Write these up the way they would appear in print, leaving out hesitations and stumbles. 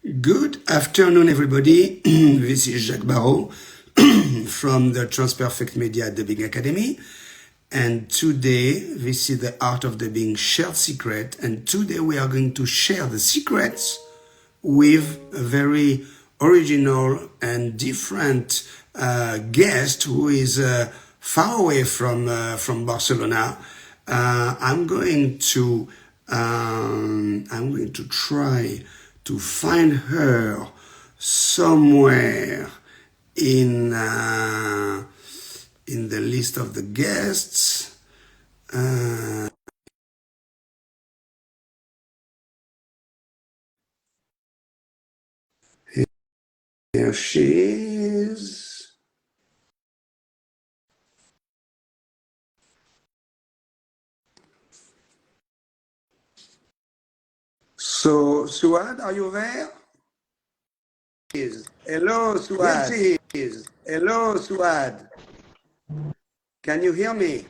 Good afternoon, everybody. This is Jacques Barrault from the Transperfect Media Dubbing Academy. And today, this is the Art of Dubbing Shared Secret. And today, we are going to share the secrets with a very original and different guest who is far away from Barcelona. I'm going to try to find her somewhere in in the list of the guests. Here she is. So, Suad, are you there? Hello, Suad. Here she is. Hello, Suad. Can you hear me?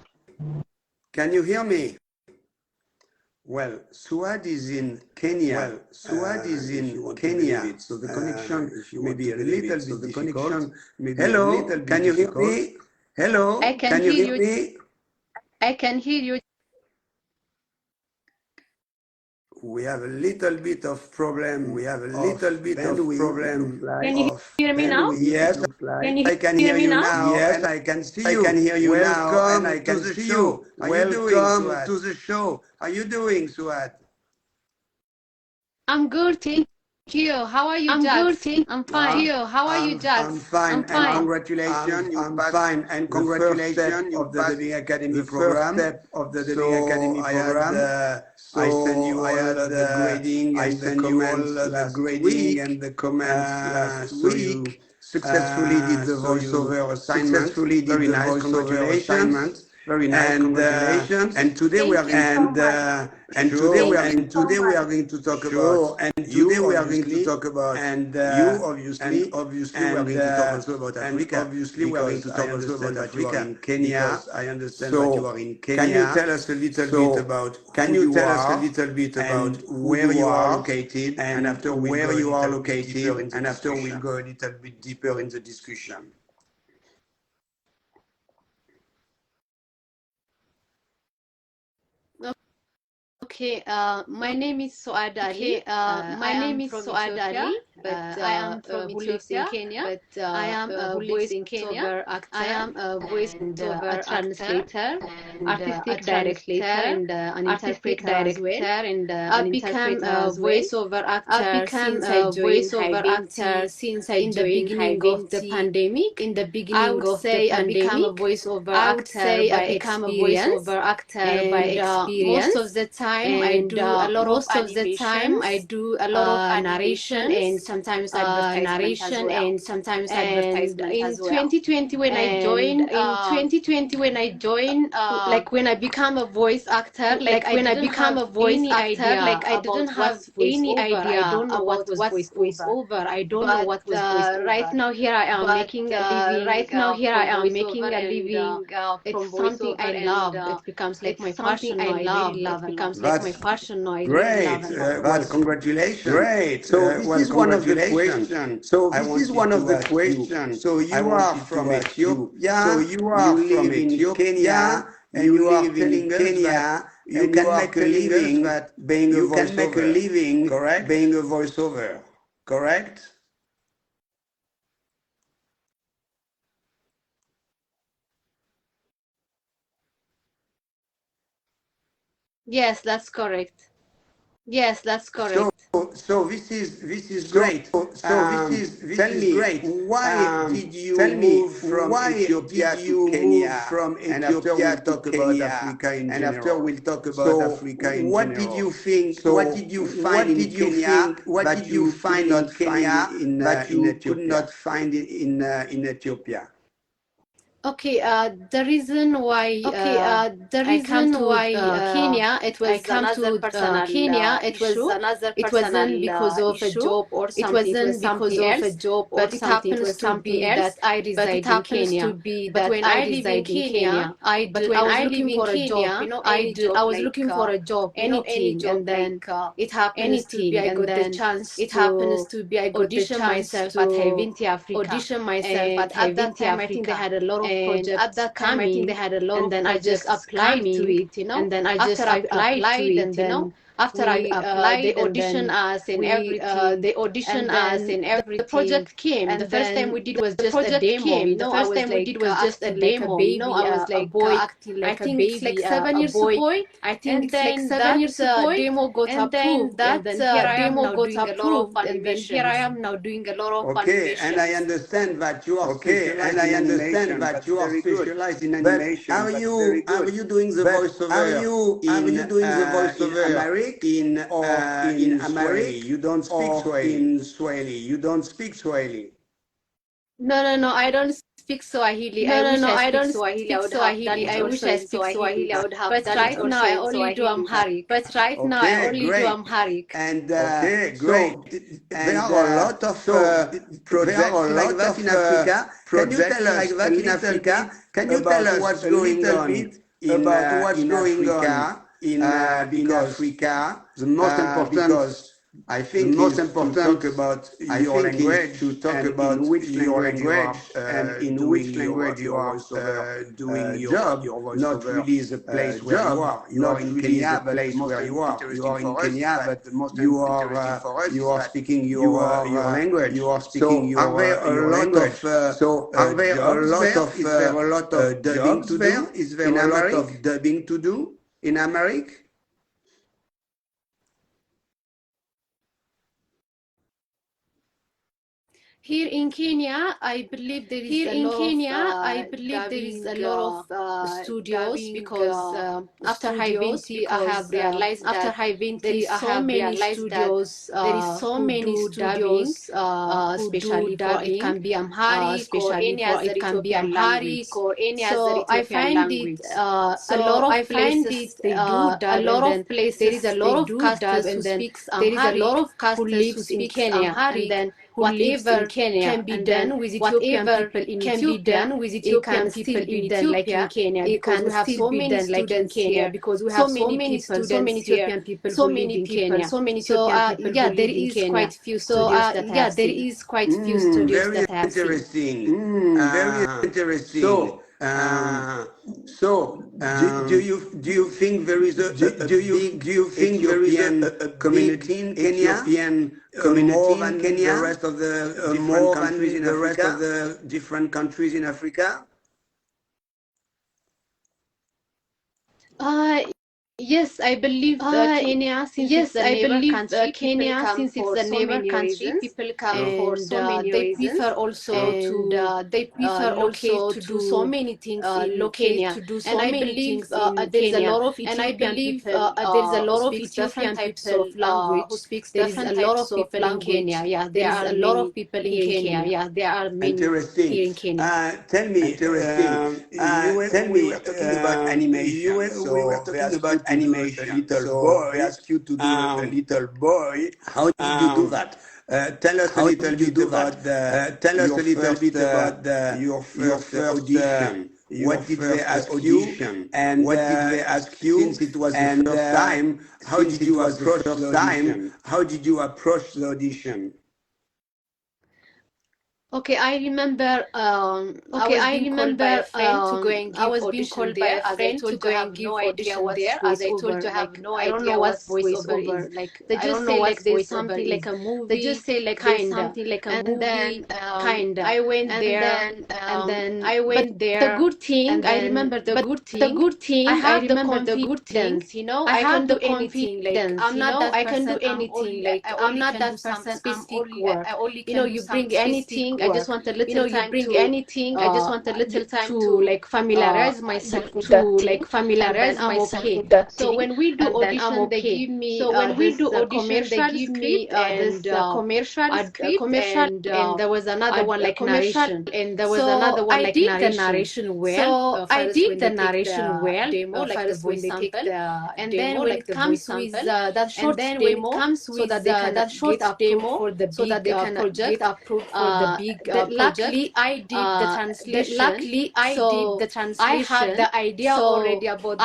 Can you hear me? Well, Suad is in Kenya. So the connection may be a little bit difficult. Hello, can you hear me? Hello, can you hear me? I can hear you. We have a little bit of problem. Can you hear me now? Yes, Can you I can hear hear me you now? now. Yes, I can see you. I can hear you now, and I can see you. Welcome to the show. How are you doing, Suad? I'm good, thank you. How are you, Jack? I'm fine. How are you, Jack? I'm fine. I'm fine. Congratulations, you passed. Fine, and congratulations, you passed the Academy program. Step of the Dubbing Academy program. I send you all the grading and the comments last week. So you successfully did the voiceover assignment. Very nice, congratulations. Very nice, congratulations. And today we are going to talk about you, obviously, and obviously we are going to talk also about Africa. Obviously we are going to talk also about Africa in Kenya. I understand that you are in Kenya. Can you tell us a little bit about where you are located, and after where you are located, and after we'll go a little bit deeper in the discussion. Okay, my name is Soad Ali. My name is Soad Ali, but I am from who lives in Kenya. But I am a voiceover actor. I am a voiceover translator, artistic director, and an interpreter as well. I've become a voiceover actor since I in the beginning of the pandemic. I would say I become a voiceover actor by experience, and most of the time I do a lot of narration and sometimes advertisement as well. And in 2020 when I joined, like when I become a voice actor, like I didn't have any idea, like I didn't have any idea. I don't know what was voiceover. I don't know what was voiceover. Right now here I am making a living. It's something I love. It becomes like my passion now. I really love it. Great. Well, congratulations. Great. So this is one of the questions. So this is one of the questions. So you are from Ethiopia. So you are from Ethiopia, and you are telling us that you can make a living being a voiceover. Correct? Being a voiceover. Correct? Yes, that's correct. Yes, that's correct. So this is great. Tell me, great. Why did you move from Ethiopia to Kenya? And after we'll talk about Africa in general. And after we'll talk about Africa in general. What did you think? So what did you find in Kenya? What did you find in Kenya that you could not find in Ethiopia? Okay, the reason why I come to Kenya, it was another personal issue. It wasn't because of a job or something. It was something else. But it happens to be that I reside in Kenya. But when I live in Kenya, I was looking for a job. I was looking for a job, anything, and then it happens to be I got the chance to audition myself at Havinti Africa. And at that time, I think they had a lot of projects coming, and then I just applied to it, after I applied, and then after I applied, they auditioned us and everything. And then the project came. The first time we did was just a demo. The first time we did was just a demo. I was like a boy, acting like a baby, I think it's like 7 years ago. I think it's like 7 years ago. Demo got approved, and then here I am now doing a lot of Okay, and I understand that you are specialized in animation. That's very good. But are you doing the voiceover in Amharic or in Swahili? You don't speak Swahili. In Swahili, you don't speak Swahili. No, I don't speak Swahili. I don't speak Swahili. I wish I speak Swahili. But right now I only do Amharic. And so there are a lot of projects like that in Africa. Can you tell us a little bit about what's going on in Africa? In Africa, the most important. I think the most important talk about your language, to talk about your language and in which language you are doing your job, not really the place where you are. You are in Kenya, but where you are. You are in Kenya, but you are speaking your language. You are speaking your language. So are there a lot of dubbing to do? Is there a lot of dubbing to do in Amharic? Here in Kenya, I believe there is a lot of studios, because after Havinti, I have realized that there is so many studios who do dubbing, especially for it can be Amharic, or any other Ethiopian language. So I find it a lot of places they do dub, and then there is a lot of casters who speaks Amharic, who lives in Kenya, and then whatever can be done with Ethiopian people in Ethiopia, it can still be done like in Kenya, because we have so many students here, because we have so many Ethiopian people who live in Kenya. So yeah, there is quite few studios that I have seen. Very interesting. Very interesting. So, do you think there is a big Ethiopian community in Kenya? More than Kenya, the rest of the different countries in Africa? Yes, I believe Kenya, since it's a neighbor country, people come for so many reasons. They prefer also to do so many things in Kenya. And I believe there's a lot of Ethiopian people who speaks different types of language. There is a lot of people in Kenya. Yeah, there are a lot of people here in Kenya. Yeah, there are many here in Kenya. Tell me, we were talking about animation. A little boy asked you to do a little boy. How did you do that? Tell us a little bit about your first audition. What did they ask you? And what did they ask you? Since it was the first time, how did you approach the audition? How did you approach the audition? Okay, I remember. I was being called by a friend to go and give audition there. As I told you, I have no idea what voiceover is. Like they just say like there's something like a movie. They just say like there's something like a movie. And then I went there, and then I went there. The good thing, I remember the good thing. The good thing, I have the confidence. I can do anything. Like I'm not that person. I can do anything. Like I'm not that person. Specific work. You bring anything. I just want a little time to anything. I just want a little time to like familiarize myself with that thing, familiarize myself with that thing. So when we do audition, they give me this commercial script and and there was another one like narration. And there was another one like narration. I did the narration well. So I did the narration well. Demo like the voice sample, and then when it comes with that short demo, so that they can get approved for the big project. Luckily, I did the translation. Luckily, I did the translation. I had the idea already about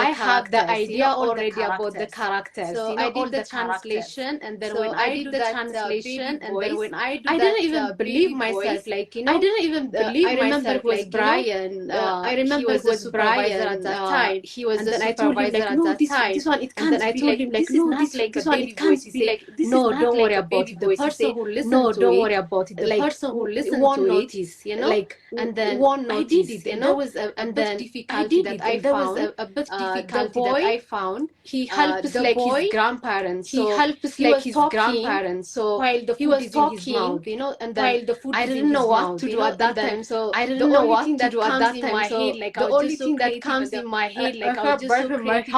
the characters. So I did the translation, and then when I did the translation, and then when I didn't even believe myself. Like I didn't even believe myself. I remember it was Brian. I remember it was Brian at that time. He was the supervisor at that time. This one, it can't. And then I told him like, no, this like this one, it can't be like. No, don't worry about it. The person who listened to it. No, don't worry about it. The person who listened to it, notice, you know, like, and then I did it, and there was a bit difficulty that I found. A bit difficulty that I found. He helps like his grandparents. He helps like his grandparents. So while the food is in his mouth, you know, and then while the food I didn't know what to do at that time. So I didn't know what to do at that time. So the only thing that comes in my head, like I was just so creative. You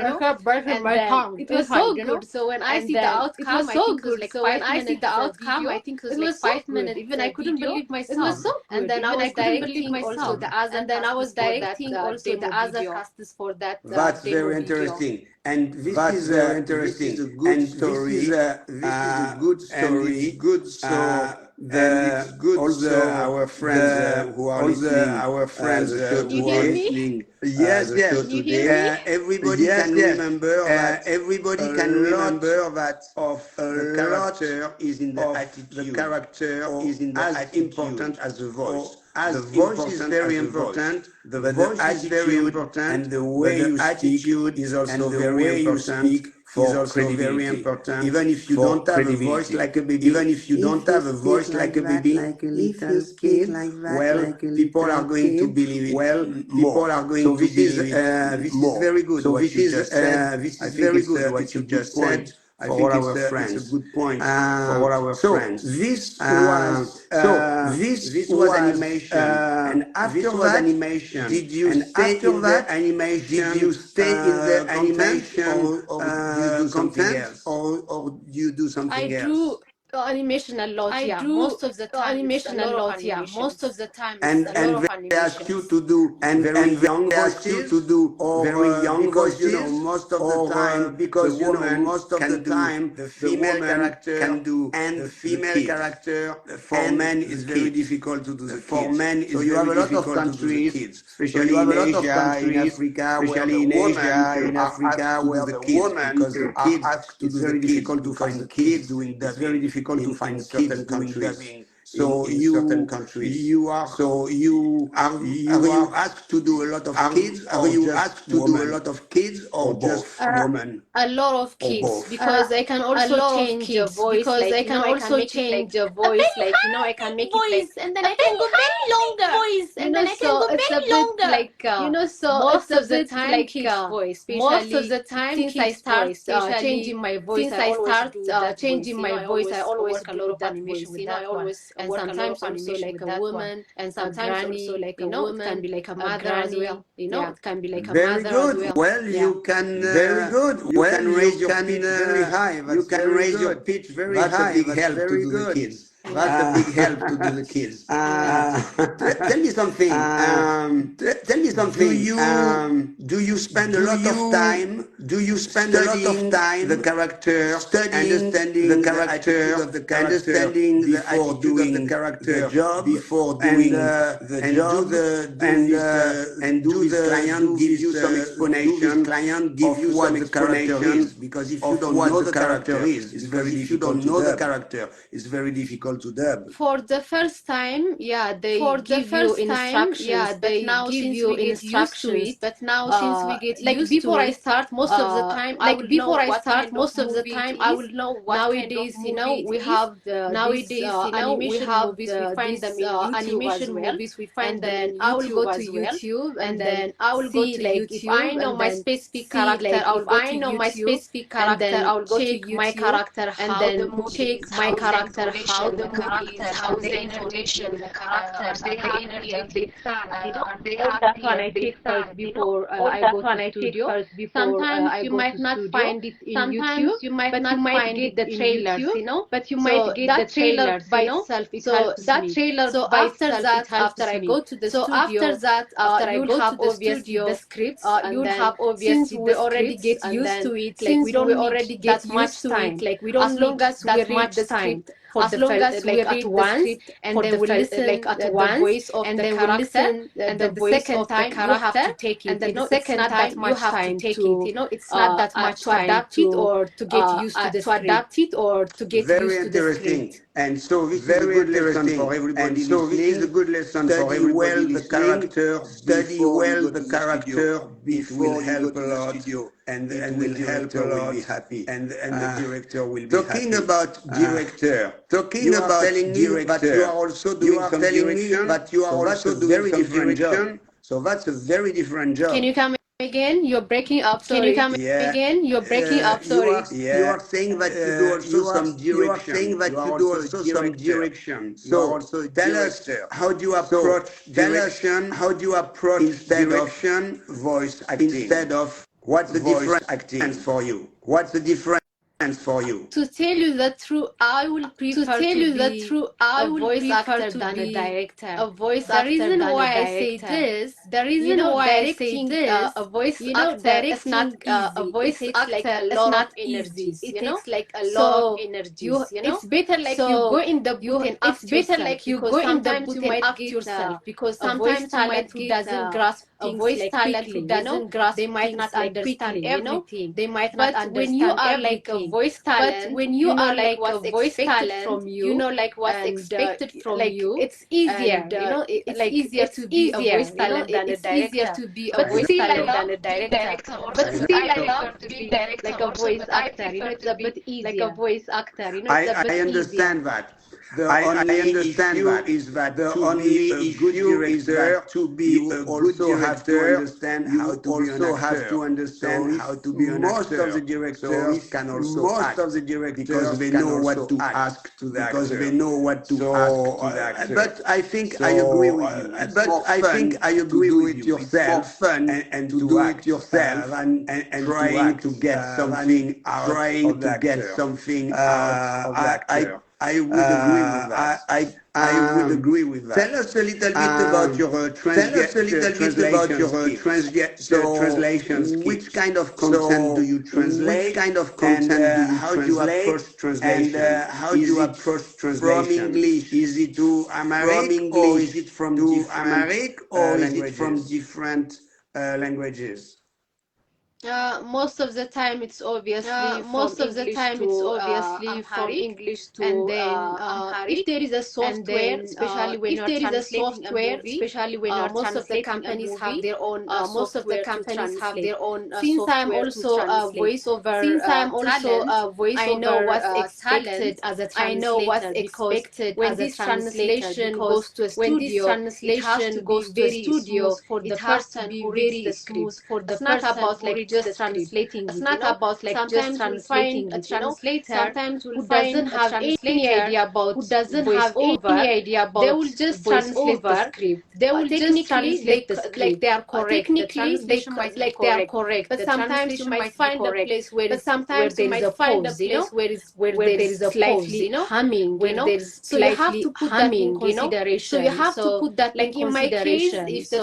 know, and it was so good. So when I see the outcome, it was so good. So when I see the outcome, I think it was 5 minutes. Even I couldn't believe myself. It was so good. And then I was directing also the other, and then I was directing also the other casts for that. That's very interesting. And this is very interesting. This is a good story. This is a good story. And it's good. So it's good. Also, our friends who are listening, our friends who are listening. Yes, yes. Everybody can remember that. Everybody can remember that of the character is in the attitude. The character is in the as important as the voice. As the voice is very important, the voice is very important, and the way you speak is also very important for credibility. Even if you don't have a voice like a baby, even if you don't have a voice like a baby, if you speak like that, well, people are going to believe it. Well, people are going to believe it. This is very good. So this is very good what you just said. I think it's a good point for all our friends. This was animation, and after that animation, did you stay in the animation? Did you stay in the animation, or do you do something else, or you do something else? I do animation a lot. Yeah, most of the time animation a lot. Yeah, most of the time and they ask you to do very young voices to do very young because voices, you know most of the time because the woman most of the time the female character can do and the female character for men is very difficult to do the for men is very difficult to do the kids, especially in Asia, in Africa, especially in Asia, in Africa where the kids because the kids it's very difficult to find the kids doing dubbing. It's very difficult to find kids doing dubbing. So you are asked to do a lot of kids, or you asked to do a lot of kids, or just women? A lot of kids because I can also change the voice. Because like, I can also change the voice, like you know, I can make it like, and then I can go very longer voice, and then I can go very longer. Like you know, so most of the time, like kids' voice. Most of the time, since I start changing my voice, since I start changing my voice, I always work a lot of animation with that one. And sometimes also like a woman, and sometimes also like a woman. It can be like a mother as well. You know, it can be like a mother as well. Well, you can very good. You can raise your pitch very high. You can raise your pitch very high. That's a big help to do the kids. That's a big help to do the kids. Tell me something. Tell me something. Do you spend a lot of time? Do you spend a lot of time the character, understanding the character, understanding before doing the character job, before doing the job, and do the client give you some explanation? Client give you what the character is, because if you don't know the character is very difficult. If you don't know the character, it's very difficult to dub. For the first time, yeah, they give you instructions. Yeah, they now give you instructions. But now since we get like used before to I start, most of the time, like before I start, most of the time, I will know what nowadays. You know, we have the nowadays. You know, we have movies. We find them in YouTube animation movies. We find them. And then I will go to YouTube, and then I will go to like if I know my specific character, I will go to YouTube. I will go to my character, and then check my character how the the movies, how the intonation, the characters, are they energetic? All that one I check first before I go to studio. Sometimes you might not find it in YouTube, but you might get the trailers, but you might get the trailers, by itself, it helps me. So after that, after I go to the studio, you'll have obviously the scripts, and then since we already get used to it, like we don't need that much time. As long as we read the script, as long as we read the script, and then we listen like at the voice of the character, and then the second time you have to take it. And then the second time you have to take it. It's not that much to adapt it or to get used to the script. To adapt it or to get used to the script. And so this is a good lesson for everybody listening. This is a good lesson for everybody well the character, study well the character before you go to the studio, and the director will be happy, and the director will be happy. Talking about director, talking about director, but you are also doing some direction, but you are also doing some direction. So that's a very different job. Can you come again? You're breaking up. Sorry. Can you come again? You're breaking up. Sorry. You are saying that you do also some direction. You are saying that you do also some direction. So tell us how do you approach direction? How do you approach direction? Voice acting. Instead of what's the difference for you? What's the difference for you? To tell you the truth, I will prefer a voice actor than a director. A voice actor. The reason why I say this, the reason why I say this, a voice actor is not easy. A voice actor is not easy. It takes like a lot of energy. It's better like you go in the booth and act yourself. It's better like you go in the booth and act yourself, because sometimes talent who doesn't grasp a voice talent who doesn't grasp, they might not understand everything. They might not understand. But when you are like a voice talent, but when you are like what's expected from you, like what's expected from you, it's easier. It's like easier to be a voice talent than a director. It's easier to be a voice talent than a director. But still, I love to be director, like a voice actor. It's a bit easier. Like a voice actor. It's a bit easier. I understand that. I understand that is that the only issue is that to be a good director, also have to understand how to be an actor. Most of the directors can also act, because they know what to ask to the actor. Because they know what to ask to the actor. But I think I agree with you. But I think I agree with you. It's more fun and to do it yourself and trying to get something out of the actor. I would agree with that. I would agree with that. Tell us a little bit about your translation skills. Which kind of content do you translate? Which kind of content do you how do you approach translation? And how do you approach translation? From English, is it to Amharic, or is it from different languages? Most of the time it's obviously from English to and then if there is a software, especially when you're translating a movie, especially when you're most of the companies have their own since I'm also a voiceover I know what's expected as a translator. I know what's expected when this translation goes to a studio. It has to go very smooth for the person who reads the script. It's not about like just translating it. It's not about like just translating it. Sometimes we'll doesn't have any idea about voiceover. They will just translate the script. They will just translate the script like they are correct. Technically, they are correct. But sometimes you might find a place where there is a pause, where there is a slightly humming, so you have to put that in consideration. So you have to put that like in my case, if the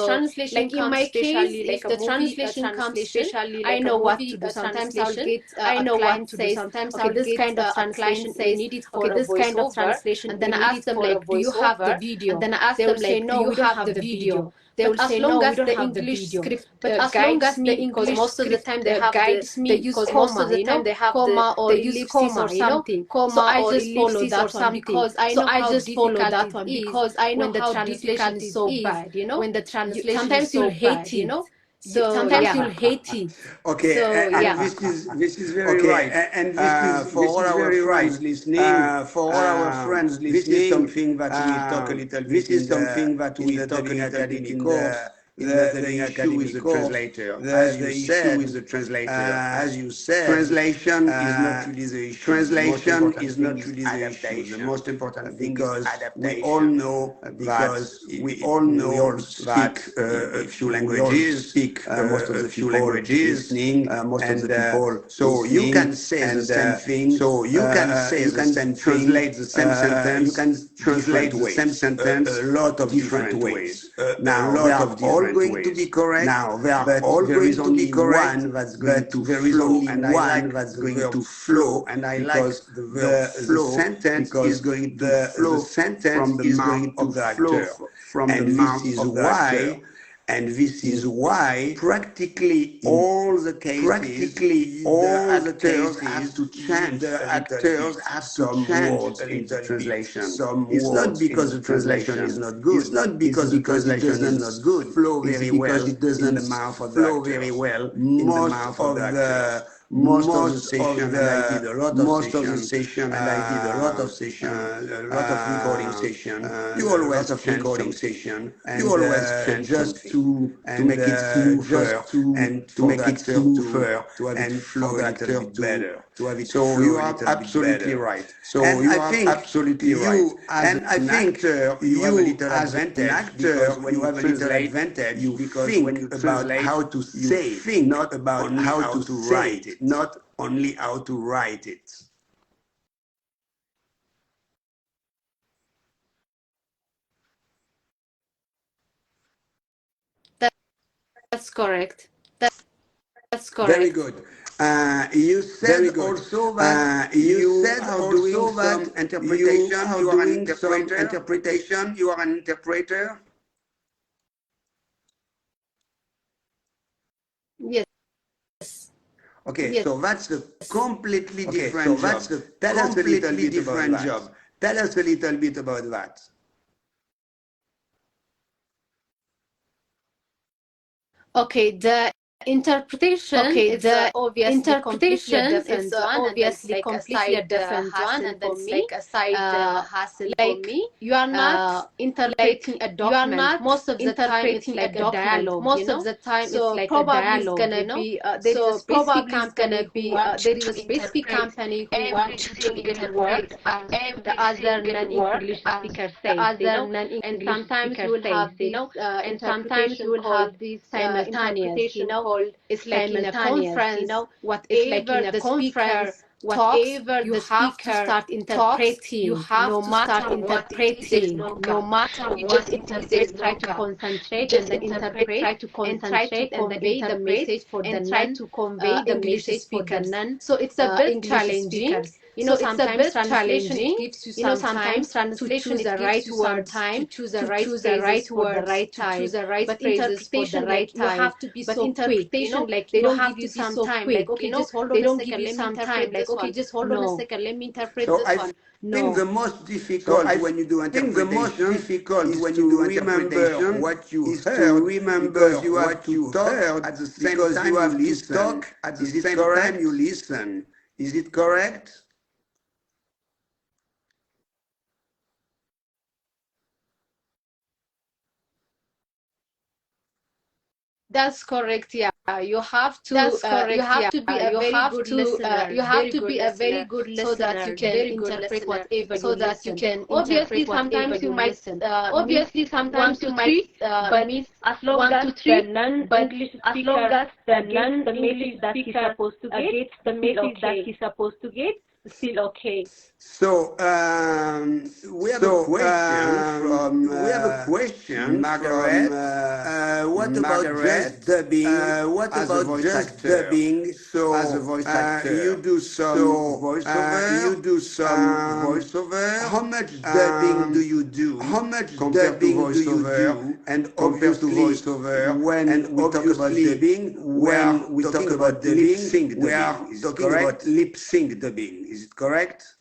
translation comes especially I know what to do. Sometimes I'll get I know what to do. Sometimes I'll this kind of translation says need it for this kind of translation, and then I ask them like, do you have the video? And then I ask them like, no, we don't have the video. They will say no, we don't have the video. But as long as the English most of the time they have guides me, because most of the time they have comma or ellipses or something. So I just follow that one because I know how difficult it is. Because I know how translation is so bad. When the translation is so bad, So sometimes you'll hate it. Okay, so, this is very right. And for all our friends listening, this is something that we talk a little bit. This is something that we talk a little bit in the issue with the translator. As you said, translation is not really the issue. Translation is not really the issue. The most important thing is adaptation. We all speak a few languages. Most of the few languages listening. Most of the people. So you can say the same thing. So you can say you can translate the same sentence. You can translate the same sentence a lot of different ways. Now they are all going to be correct. Now they are all going to be correct. One that's going to flow, and I like that's going to flow, and I like the verb flow. The sentence is going to flow from the mouth of the actor, and this is why. And this is why practically all the cases, the actors have to change some words in the translation. It's not because the translation is not good. It's not because the translation is not good. Flow very well in the mouth of the actors. Very well most of the session, and I did a lot of session, and I did a lot of session, a lot of recording session. You always change recording session. You always change just to make it smoother and to make it smoother to have it flow a little bit better. To have it so you are absolutely right. So you are absolutely right. And I think you have a little advantage because when you have a little advantage, you think about how to say, not about how to write it. Not only how to write it. That's correct. That's correct. Very good. You said also that you are doing some interpretation. You are doing some interpretation. You are an interpreter. Yes. Okay, yes. so that's a completely different job. Tell us a little bit about that. Tell us a little bit about that. Okay, the interpretation is obviously completely a different one, and it's like a side hassle for me. You are not interpreting a document. Most of the time, it's like a dialogue. Most of the time, it's like a dialogue. There is a specific company who wants to interpret the other non-English speaker says. And sometimes you will have this interpretation called simultaneous. It's like in a conference, whatever the speaker talks, you have to start interpreting. No matter what it is, no matter what it is, just try to concentrate and then interpret and try to convey the message for the non-English speakers. So it's a bit challenging. Sometimes translation it gives you some time to choose the right words, to choose the right phrases for the right time. But interpretation, like you have to be so quick. They don't give you some time. Like, okay, just hold on a second. Let me interpret this one. Just hold on a second. Let me interpret this one. I think the most difficult when you do interpretation is to remember what you heard, because you have to talk at the same time you have to talk at the same time you listen. Is it correct? That's correct. Yeah, you have to. You have to be a very good listener. You have to be a very good listener so that you can interpret whatever you listen. Obviously, sometimes you might. Obviously, sometimes you might. But as long as the non-English speaker gets the message that he's supposed to get, the message that he's supposed to get, still okay. So we have a question Margaret. What about just dubbing? What about just dubbing? So as a voice actor, you do some voiceover. How much dubbing do you do? How much dubbing do you do? And compared to voiceover, when we talk about dubbing, when we talk about lip sync dubbing, we are talking about lip sync dubbing. Is it correct?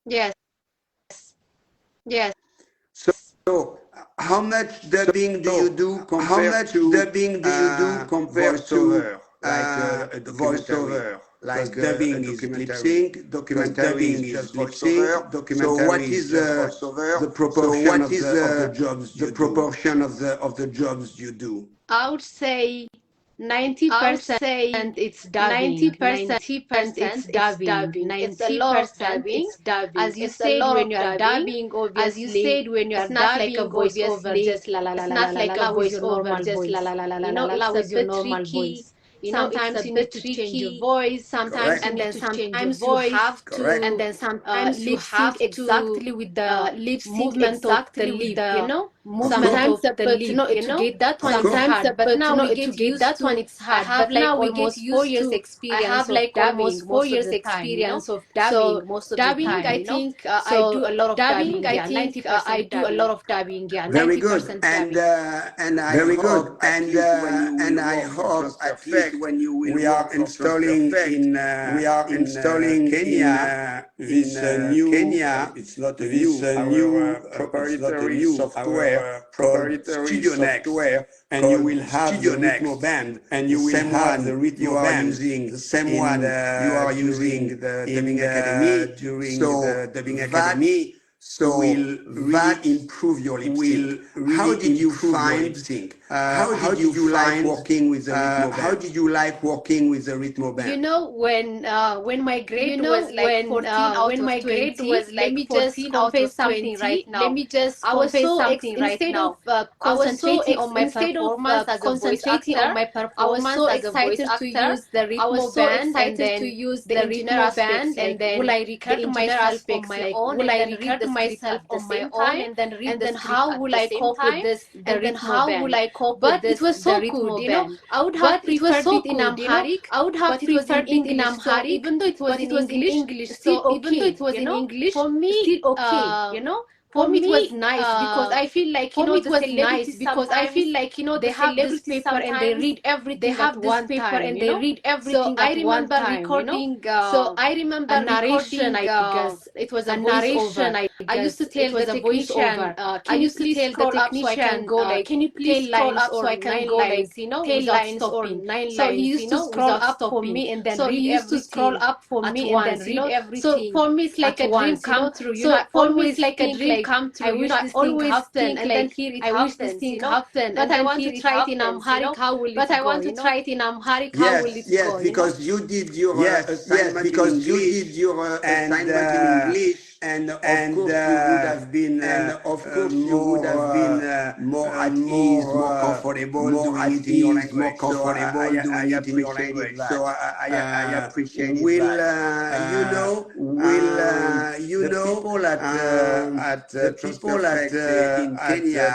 Yes. Yes. So, how much dubbing do you do compared to voiceover, a documentary? Because dubbing is lip sync, documentary is just voiceover. So, what is the proportion of the jobs you do? I would say 90% it's dubbing, 90% it's dubbing. It's a lot of dubbing. As you said, when you are dubbing, obviously, it's not like a voiceover, just la la la la la la la with your normal voice. It's a bit tricky. Sometimes you need to change your voice, and then sometimes you have to lip sync exactly with the movement of the lip, sometimes a bit to get that one it's hard, but now we get used to I have like almost 4 years experience of dubbing most of the time, so dubbing I think I do a lot of dubbing, yeah, 90% dubbing. Yeah, Very good, 90% dubbing. and I hope at least when you will work for Transfer Effect, we are installing in Kenya this new it's not a new proprietary software called Studio Next, and you will have the Ritmo band, and you will have the Ritmo band, the same one you are using the Dubbing Academy during the Dubbing Academy. So will really improve your lip sync. How did you find? How did you like working with the Ritmo band? How did you like working with the Ritmo band? When my grade was like 14 out of 20, let me just confess something right now. I was so instead of concentrating on my performance as a voice actor, I was so excited to use the Ritmo band, and then the engineer aspects, like will I record myself on my own and then read the script at the same time, and then how will I cope with this the Ritmo band? But it was so good, I would have preferred it in Amharic, but it was in English. So even though it was in English, still okay, for me, Still okay, for me it was nice, because I feel like the celebrities sometimes they have this paper and they read everything at one time, so I remember recording a narration, I guess it was a voiceover. I used to tell the technician, can you please scroll up so I can go like 10 lines or 9 lines, without stopping. So he used to scroll up for me and then read everything at once, so for me it's like a dream come true. I always think like I wish this thing happen, and then here it happens, but I want to try it in Amharic, how will it go, because you did your assignment in English, and of course you would have been more at ease, more comfortable doing it in your language. So I appreciate that. So I appreciate that. The people at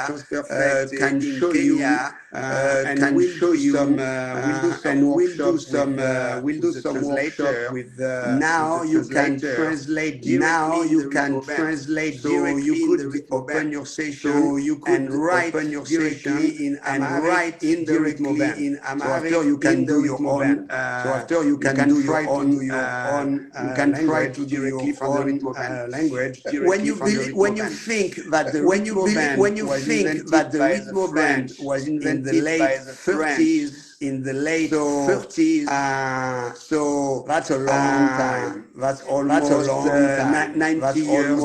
Transfer Effect in Kenya can show you and we'll do some workshop with now you can translate directly, so you could open your session and write directly in Amharic in the Ritmo band. So after you can do your own you can try to do your own language when you think that the Ritmo band was invented by the French in the late 30s, so that's a long time. That's almost 90 years,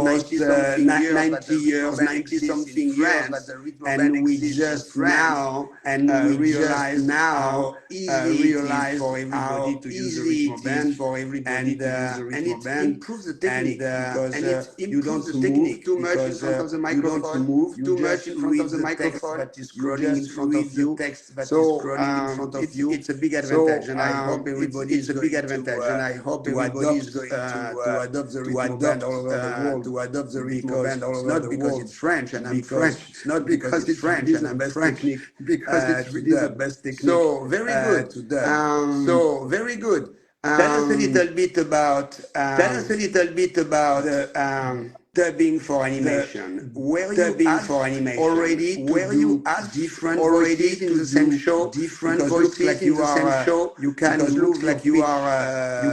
90 something years, and we just now realize how easy it is for everybody to use the Ritmo band, and it improves the technique because you don't move too much in front of the microphone. You just read the text that is scrolling in front of you. So it's a big advantage, and I hope everybody is going to adopt the Ritmo band all over the world. It's not because it's French and I'm French. It's not because it's French and I'm French. Because it's really the best technique. So very good. Very good. Tell us a little bit about dubbing for animation, where you asked already to do different voices in the same show, different voices in the same show, you can move like you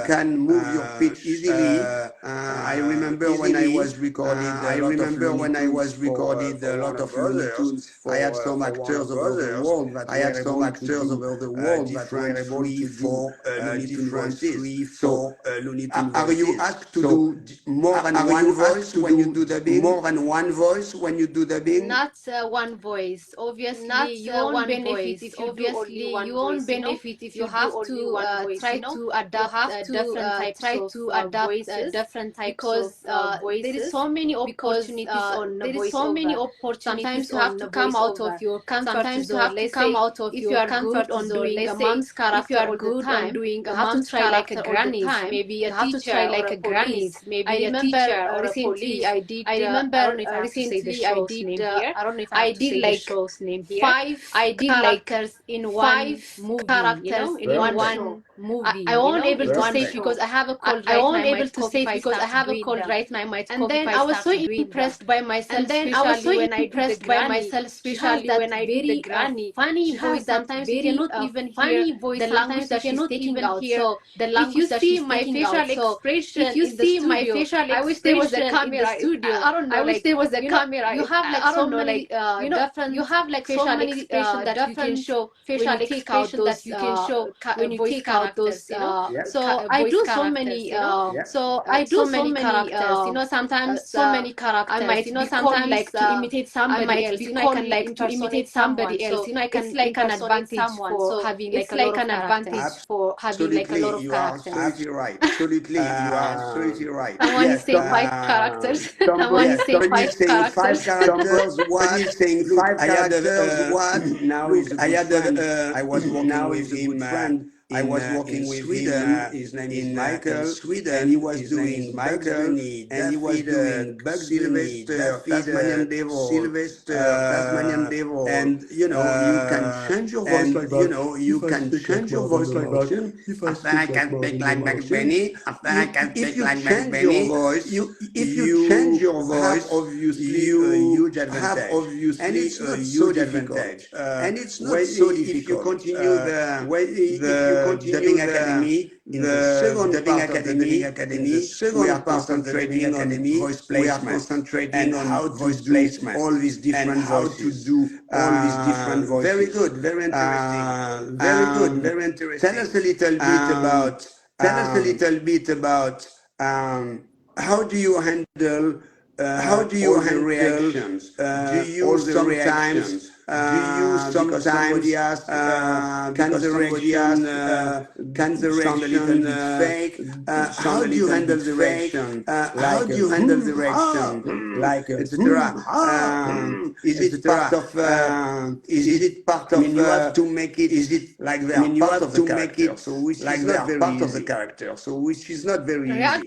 can move your pitch easily. I remember when I was recorded a lot of Looney Tunes for Warner Brothers. I had some actors over the world that were able to do different free for Looney Tunes voices. So are you asked to do more than one voice when you do dubbing? More than one voice when you do dubbing? Not one voice. Obviously, you won't benefit if you do only one voice. You have to try to adapt different types of there is so many opportunities on voiceover. Sometimes you have to come out of your comfort zone. Let's say if you are good on doing a mom's character all the time, you have to try like a granny's, maybe a teacher or a police. I remember recently I did. I don't know if I have to say the show's name here. I don't know if I have to say the show's name here. I did characters in one movie, in one movie. I won't able to say because I have a cold right now. I won't able to say it because I have a cold right now. I might cough if I start doing them. And then I was so impressed by myself, especially when I did the granny. Funny voice. Sometimes you cannot even hear the language that she's taking out. So if you see my facial expression in the studio, I wish there was a camera. I don't know. I wish there was a camera. You have like so many different. You have like so many expressions that you can show. Facial expression that you can show when you take out those. So I do so many. So I do so many characters. Sometimes so many characters. I might sometimes like to imitate somebody else. I can like to imitate somebody else. I can like an advantage for having like a lot of advantage for having like a lot of characters. Absolutely right. Absolutely, you are absolutely right. Someone is saying 5 characters. Someone is saying 5 characters. Somebody is saying 5 characters. What? Now I had I was working with a good friend. I was working with Sweden. His name is Michael. Sweden, and he was doing Michael, and he was doing Sylvester, Tasmanian Devil, and you can change your voice like that. You can change your voice like that. After I can speak like Max Benny. After I can speak like Max Benny. If you change your voice, obviously a huge advantage. And it's not so difficult. And it's not so difficult. If you continue the dubbing academy, in the second dubbing academy, we are concentrating on voice placement. We are concentrating on how voice placement, all these different voices, how to do all these different voices. Very good, very interesting. Very good, very interesting. Tell us a little bit about how do you handle reactions? Do you sometimes somebody ask, can the reaction fake? How do you handle the reaction? How do you handle the reaction? Like etc. Is it part of? You have to make it. Is it like they are part of the character? So which is not very part of the character. So which is not very easy. Yeah,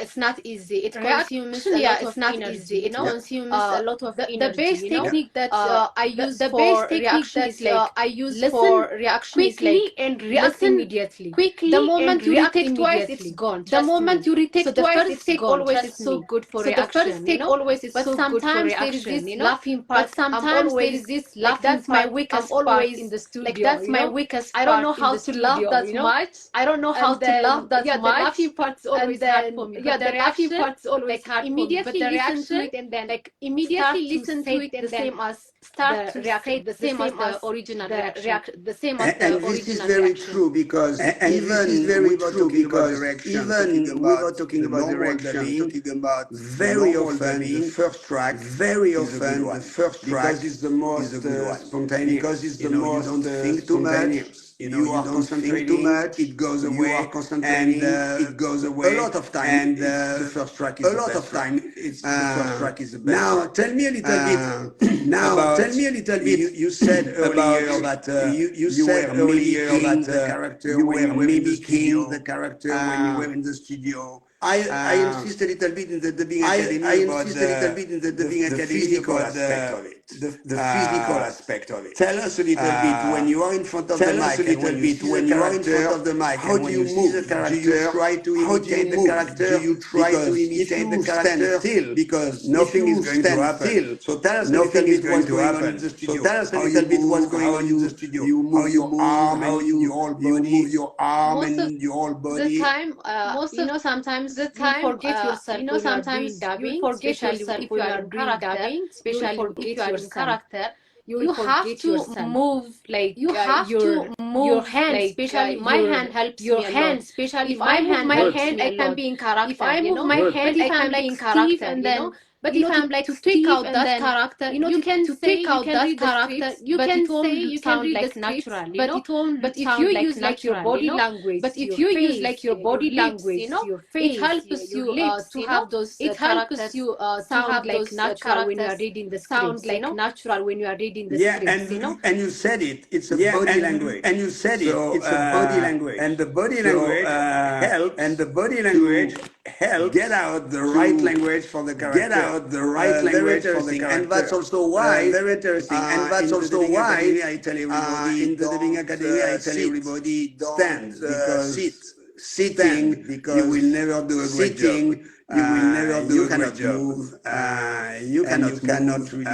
it's not easy. It consumes a lot of energy. It consumes a lot of energy. The base technique that I use for reaction is like listen quickly and react immediately. The moment you retake twice, it's gone. The moment you retake twice, it's gone. Always is so good for reaction. The first take always is so good for reaction. Laughing part. But sometimes there is this laughing. That's my weakest part in the studio. Like that's my weakest part. I don't know how to laugh that much. I don't know how to laugh that much. Yeah, the laughing part's always hard for me. Yeah, the laughing part's always hard for me. But the reaction to it and then like immediately listen to it and the same as start to react the same as the original reaction. The same as the original reaction. And this is very true because even without talking about the reaction, without talking about the reaction, talking about very often the first track, because it's the most spontaneous. Because it's the most spontaneous. You are concentrating too much, it goes away. You are concentrating, it goes away. A lot of time, the first track is the best. The first track is the best. Now, tell me a little bit. You said earlier that you were mimicking the character when you were in the studio. I insist a little bit in the dubbing academy the physical aspect of it. The physical aspect of it. Tell us a little bit when you are in front of the mic and when you see the character, how do you move? Do you try to imitate the character? Do you try to imitate the character? Still, because nothing is going to happen. So tell us a little bit what's going on in the studio. So tell us a little bit what's going on in the studio. You move your arm and your whole body. You move your arm and your whole body. The time, sometimes you'll forget yourself when you are doing dubbing, especially if you are doing dubbing, especially if you are in character. You have to move like your hand, especially my hand helps me a lot. Especially if I move my hand, I can be in character. If I move my hand, I can be in character, and then. But if I'm like to take out that character, you can take out that character, but it won't sound like natural, but it won't sound like natural, your body language, but if you use like your body language, your face, it helps you to have those characters sound like natural when you are reading the scripts, like natural when you are reading the scripts, and you said it, it's a body language, and you said it's a body language, and the body language helps, and the body language helps get out the right language for the character, get out the right language for the character, and that's also why very interesting, and that's also why I tell everybody in the dubbing academy I tell everybody stand because sitting because you will never do a great job. You will never do a great job. You cannot really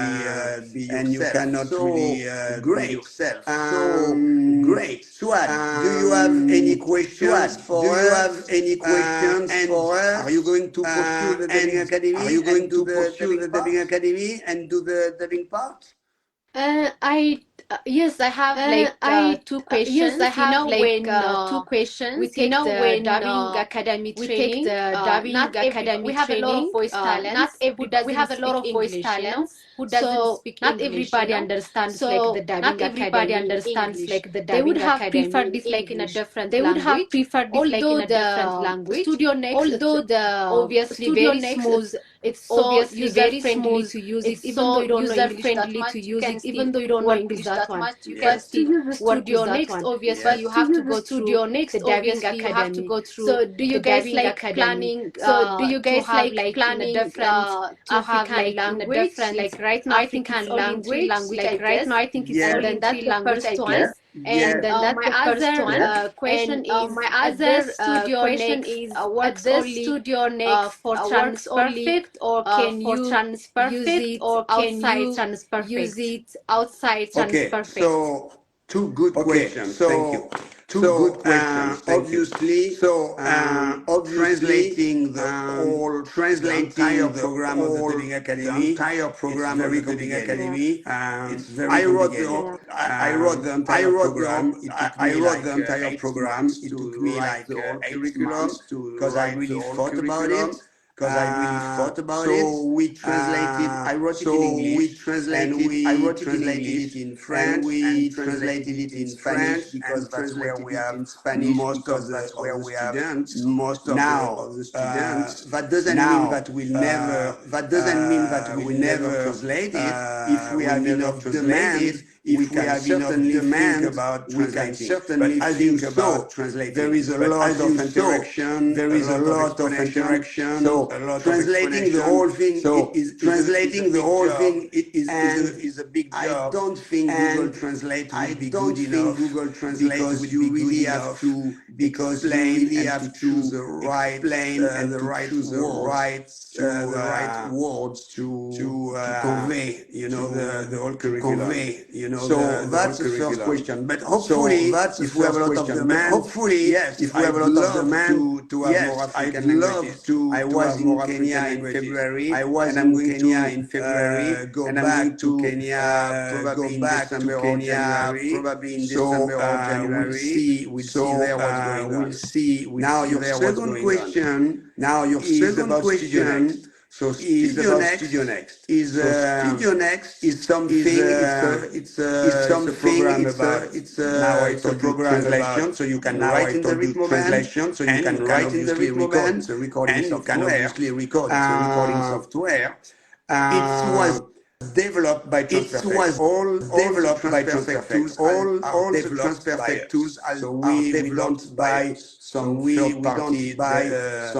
be yourself. And you cannot really be yourself. So great. Suad, do you have any questions for us? Do you have any questions for us? Are you going to pursue the dubbing academy? Are you going to pursue the dubbing academy and do the dubbing part? Yes, I have like two questions. Yes, I have like two questions. We take the dubbing academy training. We have a lot of voice talents. We have a lot of voice talents. Who doesn't speak English? Not everybody understands like the dubbing academy understands like the dubbing They would have preferred it like in a different language. They would have preferred it like in a different language. Studio Next, although the obviously very smooth, it's so user friendly to use it, even though you don't know English that much. You can even though you don't know English that much, you can still Studio Next. Obviously, you have to go Studio Next. The dubbing academy. You have to go through. So, do you guys like planning? So, do you guys like planning to have like language? Like right now, I think it's language. Like right now, I think it's only that's the first one. And then that's the first one. Question is my other question is works only Studio Next for Transperfect, or can you use it outside Transperfect? Use it outside Transperfect. Okay, so two good questions. So, thank you. Two good questions. Obviously, translating the whole entire program of the Dubbing Academy, the entire program of the Dubbing Academy. It's very complicated. I wrote the entire program. It took me like 8 months because I really thought about it. So we translated. I wrote it in English. I translated it in French. We translated it in French because that's where we have most of the students. Now that doesn't mean that we'll never. That doesn't mean that we will never translate it. If we have enough demand, if we have enough demand about translating. But as you saw, there is a lot of interaction. There is a lot of interaction. So translating the whole thing is a big job. I don't think Google Translate will be good enough because you really have to choose the right words to convey, the whole curriculum. So that's the first question. But hopefully, if we have a lot of demand, if we have a lot of demand to have more African languages. I was in Kenya in February. Go back to Kenya probably in December or January. We'll see there what's going on. Now your second question is about Studio Next. So Studio Next is something. It's a program about. It's a program translation. So you can write in the rhythm translation. So you can write in the rhythm band. It's a recording software. It was developed by TransferFect. It was all developed by TransferFect tools. All the TransferFect tools are developed by some third-party software.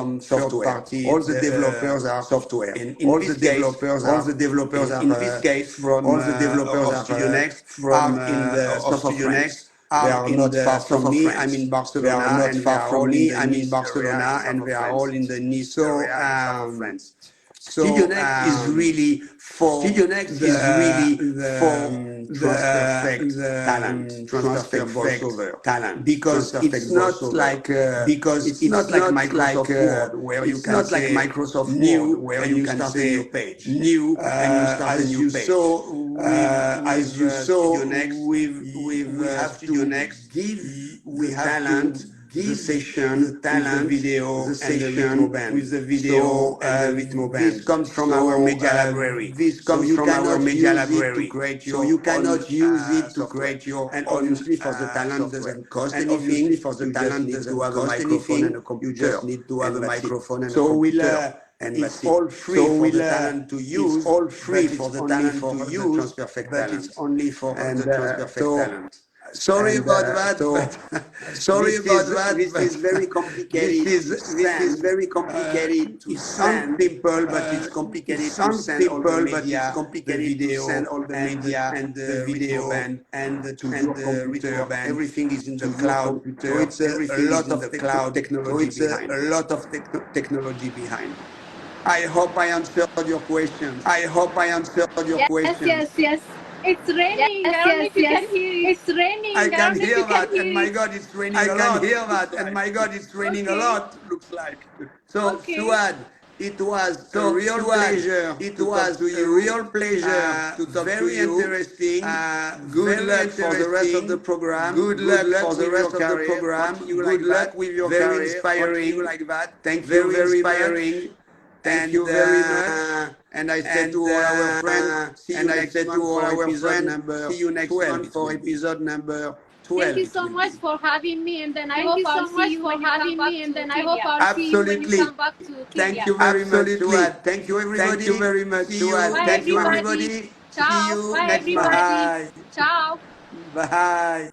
All the developers are software. All the developers are in this case from all the developers are Studio Next from in the south of France. They are not far from me. I'm in Barcelona. They are not far from me. I'm in Barcelona, and they are all in the Nice area in south of France. Studio Next is really for TransferFect talent, TransferFect voiceover talent, because it's not like Microsoft Word where you can say Microsoft Word where you can say new page, new, and you start a new page. As you saw, we have Studio Next give the talent, the session, the talent, with the video, the session with the video and the rhythm band. This comes from our media library. This comes from our media library. So you cannot use it to create your and obviously for the talent doesn't cost anything. For the talent doesn't have a microphone and a computer. You just need to have a microphone and a computer. And it's all free for the talent to use. It's all free for the talent to use, but it's only for the TransferFect talent. Sorry about that. This is very complicated. This is very complicated to send. Simple, but it's complicated to send all the media, the video, all the media, and the video band, and the computer band. Everything is in the cloud. So it's a lot of cloud technology behind. A lot of technology behind. I hope I answered your questions. Yes. It's raining. I don't know if you can hear it. It's raining. I can hear that, and my God, it's raining a lot. I can hear that, and my God, it's raining a lot, looks like. So, Suad, it was a real pleasure. It was a real pleasure to talk to you. Very interesting. Good luck for the rest of the program. Good luck for the rest of the program. Good luck with your career. Very inspiring like that. Thank you very inspiring. Thank you very much. And I said to all our friends, see you next one for episode number 12. Thank you so much for having me, and then I hope I'll see you when you come back to Kenya. Thank you very much, Suad. Thank you, everybody. Thank you very much, Suad. Thank you, everybody. Ciao. See you Bye, next everybody. time. Ciao. Bye.